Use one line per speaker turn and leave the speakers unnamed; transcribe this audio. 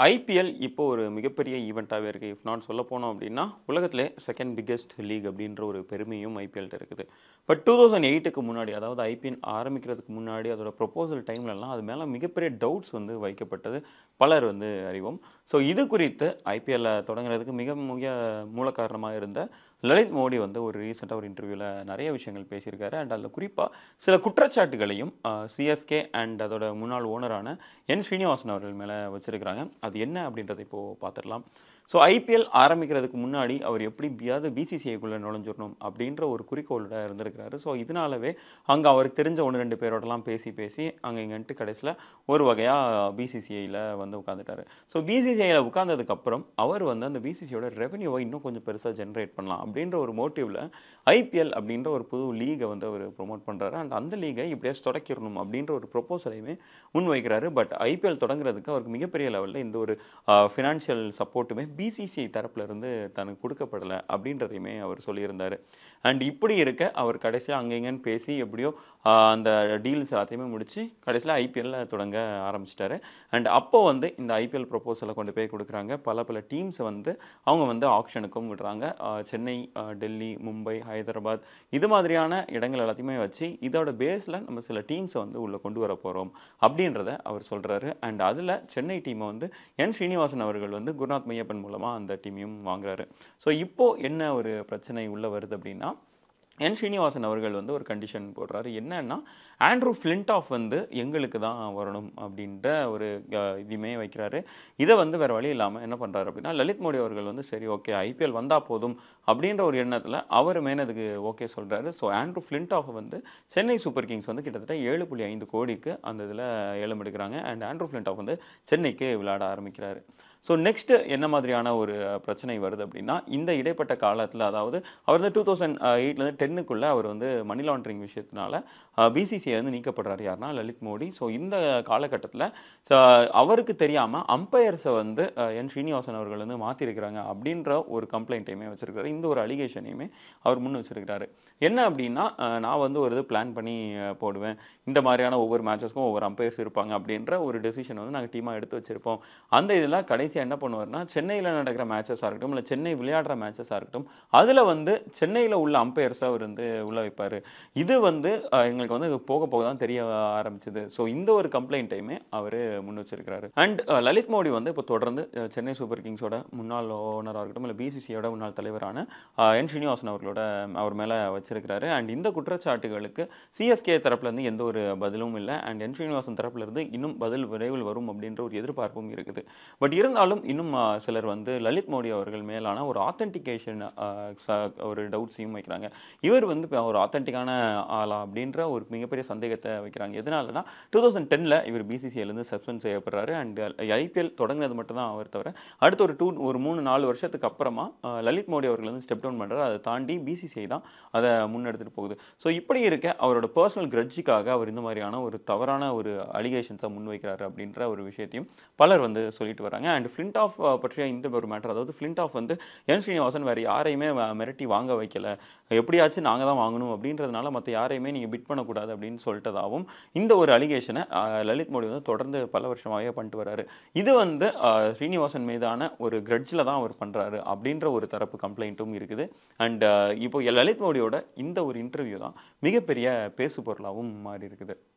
IPL இப்போ ஒரு மிகப்பெரிய ஈவெண்ட்டாவே இருக்கு. இஃப் நாட் சொல்லப்போனோம் அப்படின்னா, உலகத்திலே 2ண்ட் பிக்கெஸ்ட் லீக் அப்படின்ற ஒரு பெருமையும் ஐபிஎல்ட்ட இருக்குது. பட் 2008க்கு முன்னாடி, அதாவது ஐபிஎல் ஆரம்பிக்கிறதுக்கு முன்னாடி அதோட ப்ரொபோசல் டைம்லலாம் அது மேல மிகப்பெரிய டவுட்ஸ் வந்து வைக்கப்பட்டது. பலர் வந்து அறிவோம். ஸோ இது குறித்து ஐபிஎல்ல தொடங்குறதுக்கு மிக மிக மூல காரணமா இருந்த லலித் மோடி வந்து ஒரு ரீசென்ட்டா ஒரு இன்டர்வியூல நெறைய விஷயங்கள் பேசியிருக்காரு. அண்ட் அதில குறிப்பா சில குற்றச்சாட்டுகளையும் சிஎஸ்கே அண்ட் அதோட முன்னாள் ஓனரான ஸ்ரீனிவாசன் அவர்கள் மேல வச்சிருக்கிறாங்க. அது என்ன அப்படின்றத இப்போ பார்த்துடலாம். ஸோ ஐபிஎல் ஆரம்பிக்கிறதுக்கு முன்னாடி அவர் எப்படியாவது பிசிசிஐக்குள்ள நுழைஞ்சிரணும் அப்படின்ற ஒரு குறிக்கோளோட இருந்திருக்கிறாரு. ஸோ இதனாலவே அங்க அவருக்கு தெரிஞ்ச 1, 2 பேரோடலாம் பேசி அங்க இங்கன்ட்டு கடைசில ஒரு வகையா பிசிசிஐல வந்து உட்கார்ந்துட்டாரு. ஸோ பிசிசிஐல உட்கார்ந்ததுக்கு அப்புறம் அவர் வந்து அந்த பிசிசிஐயோட ரெவென்யூவை இன்னும் கொஞ்சம் பெருசா ஜெனரேட் பண்ணலாம் அப்படின்ற ஒரு மோட்டிவ்ல ஐபிஎல் அப்படின்ற ஒரு புது லீக வந்து அவர் ப்ரொமோட் பண்றாரு. அண்ட் அந்த லீகை இப்படியாச்சும் தொடக்கிரணும் அப்படின்ற ஒரு ப்ரொபோசலையுமே முன்வைக்கிறாரு. பட் ஐபிஎல் தொடங்குறதுக்கு அவருக்கு மிகப்பெரிய லெவல்ல இந்த ஒரு ஃபினான்ஷியல் சப்போர்ட்டுமே பிசிசிஐ தரப்புல இருந்து தனக்கு கொடுக்கப்படல அப்படின்றதையுமே அவர் சொல்லியிருந்தாரு. அண்ட் இப்படி இருக்க அவர் கடைசியா அங்க இங்கன்னு பேசி எப்படியோ அந்த டீல்ஸ் எல்லாத்தையுமே முடிச்சு கடைசியில ஐபிஎல்ல தொடங்க ஆரம்பிச்சிட்டாரு. அண்ட் அப்போ வந்து இந்த ஐபிஎல் ப்ரொபோசலை கொண்டு போய் கொடுக்குறாங்க. பல டீம்ஸ் வந்து அவங்க வந்து ஆக்ஷனுக்கும் விடுறாங்க. சென்னை, டெல்லி, மும்பை, ஹைதராபாத் இது மாதிரியான இடங்கள் எல்லாத்தையுமே வச்சு இதோட பேஸில் நம்ம சில டீம்ஸை வந்து உள்ளே கொண்டு வர போகிறோம் அப்படின்றத அவர் சொல்கிறாரு. அண்ட் அதில் சென்னை டீமை வந்து ஸ்ரீனிவாசன் அவர்கள் வந்து குருநாத் மையப்பன் மூலமாக அந்த டீமையும் வாங்குறாரு. ஸோ இப்போது என்ன ஒரு பிரச்சனை உள்ளே வருது அப்படின்னா, ஸ்ரீனிவாசன் அவர்கள் வந்து ஒரு கண்டிஷன் போடுறாரு. என்னன்னா, ஆண்ட்ரூ ஃபிளின்டாஃப் வந்து எங்களுக்கு தான் வரணும் அப்படின்ற ஒரு இதுவுமே வைக்கிறாரு. இதை வந்து வேறு வழி இல்லாமல் என்ன பண்ணுறாரு அப்படின்னா, லலித் மோடி அவர்கள் வந்து சரி ஓகே ஐபிஎல் வந்தால் போதும் அப்படின்ற ஒரு எண்ணத்தில் அவர் மேனதுக்கு ஓகே சொல்கிறாரு. ஸோ ஆண்ட்ரூ ஃபிளின்டாஃப் வந்து சென்னை சூப்பர் கிங்ஸ் வந்து கிட்டத்தட்ட 7.5 கோடிக்கு அந்த இதில் ஏலம் எடுக்கிறாங்க. அண்ட் ஆண்ட்ரூ ஃபிளின்டாஃப் வந்து சென்னைக்கு விளையாட ஆரம்பிக்கிறாரு. ஸோ நெக்ஸ்ட்டு என்ன மாதிரியான ஒரு பிரச்சனை வருது அப்படின்னா, இந்த இடைப்பட்ட காலத்தில் அதாவது அவர் வந்து 2008லேருந்து 10க்குள்ளே அவர் வந்து மணி லாண்ட்ரிங் விஷயத்தினால பிசிசிஐ வந்து நீக்கப்படுறாரு. யாருன்னா லலித் மோடி. ஸோ இந்த காலகட்டத்தில் அவருக்கு தெரியாமல் அம்பையர்ஸை வந்து ஸ்ரீனிவாசன் அவர்கள் வந்து மாற்றிருக்கிறாங்க அப்படின்ற ஒரு கம்ப்ளைண்ட்டையுமே வச்சிருக்காரு. இந்த ஒரு அலிகேஷனையுமே அவர் முன் வச்சிருக்கிறாரு. என்ன அப்படின்னா, நான் வந்து ஒரு இது பிளான் பண்ணி போடுவேன். இந்த மாதிரியான ஒவ்வொரு மேட்சஸ்க்கும் ஒவ்வொரு அம்பையர்ஸ் இருப்பாங்க அப்படின்ற ஒரு டெசிஷன் வந்து நாங்கள் டீமாக எடுத்து வச்சிருப்போம். அந்த இதில் கடைசியாக என்ன பண்ணுவார்னா, சென்னையில் நடக்கிற மேட்சஸாக இருக்கட்டும், இல்லை சென்னை விளையாடுற மேட்சஸாக இருக்கட்டும், அதில் வந்து சென்னையில் உள்ள அம்பையர்ஸை அவர் வந்து உள்ள வைப்பார். இது வந்து எங்களுக்கு வந்து போக போக தான் தெரிய ஆரம்பிச்சது. ஸோ இந்த ஒரு கம்ப்ளைண்ட்டையுமே அவர் முன் வச்சிருக்கிறாரு. அண்ட் லலித் மோடி வந்து இப்போ தொடர்ந்து சென்னை சூப்பர் கிங்ஸோட முன்னாள் ஓனராக இருக்கட்டும், இல்லை பிசிசியோட முன்னாள் தலைவரான ஸ்ரீனிவாசன் அவர்களோட அவர் மேலே வச்சிருக்கிறாரு. அண்ட் இந்த குற்றச்சாட்டுகளுக்கு சிஎஸ்கே தரப்புலேருந்து எந்த ஒரு பதிலும் இல்லை. அண்ட் ஸ்ரீனிவாசன் தரப்புலேருந்து இன்னும் பதில் விரைவில் வரும் அப்படின்ற ஒரு எதிர்பார்ப்பும் இருக்குது. பட் இருந்தாலும் இன்னும் சிலர் வந்து லலித் மோடி அவர்கள் மேலான ஒரு ஆத்தென்டிகேஷன் ஒரு டவுட்ஸையும் வைக்கிறாங்க. இவர் வந்து ஒரு ஆத்தென்டிக்கான ஆளா அப்படின்ற ஒரு மிகப்பெரிய சந்தேகத்தை வைக்கிறாங்க. எதனாலனா 2010ல் இவர் பிசிசிஐலேருந்து சஸ்பெண்ட் செய்யப்படுறாரு. அண்ட் ஐபிஎல் தொடங்கினது மட்டும் தான் அவர் தவிர அடுத்த ஒரு 3-4 வருஷத்துக்கு அப்புறமா லலித் மோடி அவர்கள் வந்து ஸ்டெப் டவுன் பண்ணுறாரு. அதை தாண்டி பிசிசிஐ தான் அதை முன்னெடுத்துட்டு போகுது. ஸோ இப்படி இருக்க அவரோட பர்சனல் கிரட்ஜுக்காக அவர் இந்த மாதிரியான ஒரு தவறான ஒரு அலிகேஷன்ஸை முன்வைக்கிறாரு அப்படின்ற ஒரு விஷயத்தையும் பலர் வந்து சொல்லிட்டு வராங்க. அண்ட் ஃபிளின்டாஃப் பற்றிய இந்த ஒரு மேட்டர், அதாவது ஃபிளின்டாஃப் வந்து ஸ்ரீனிவாசன் வேறு யாரையுமே மிரட்டி வாங்க வைக்கல, எப்படியாச்சும் நாங்கள் தான் வாங்கணும் அப்படின்றதுனால மற்ற யாரையுமே நீங்கள் பிட் பண்ணக்கூடாது அப்படின்னு சொல்லிட்டதாகவும் இந்த ஒரு அலிகேஷனை லலித் மோடி வந்து தொடர்ந்து பல வருஷமாகவே பண்ணிட்டு வராரு. இது வந்து ஸ்ரீனிவாசன் மீதான ஒரு கிரட்ஜில் தான் அவர் பண்ணுறாரு அப்படின்ற ஒரு தரப்பு கம்ப்ளைண்ட்டும் இருக்குது. அண்ட் இப்போ லலித் மோடியோட இந்த ஒரு இன்டர்வியூ தான் மிகப்பெரிய பேசு பொருளாகவும் மாறி இருக்குது.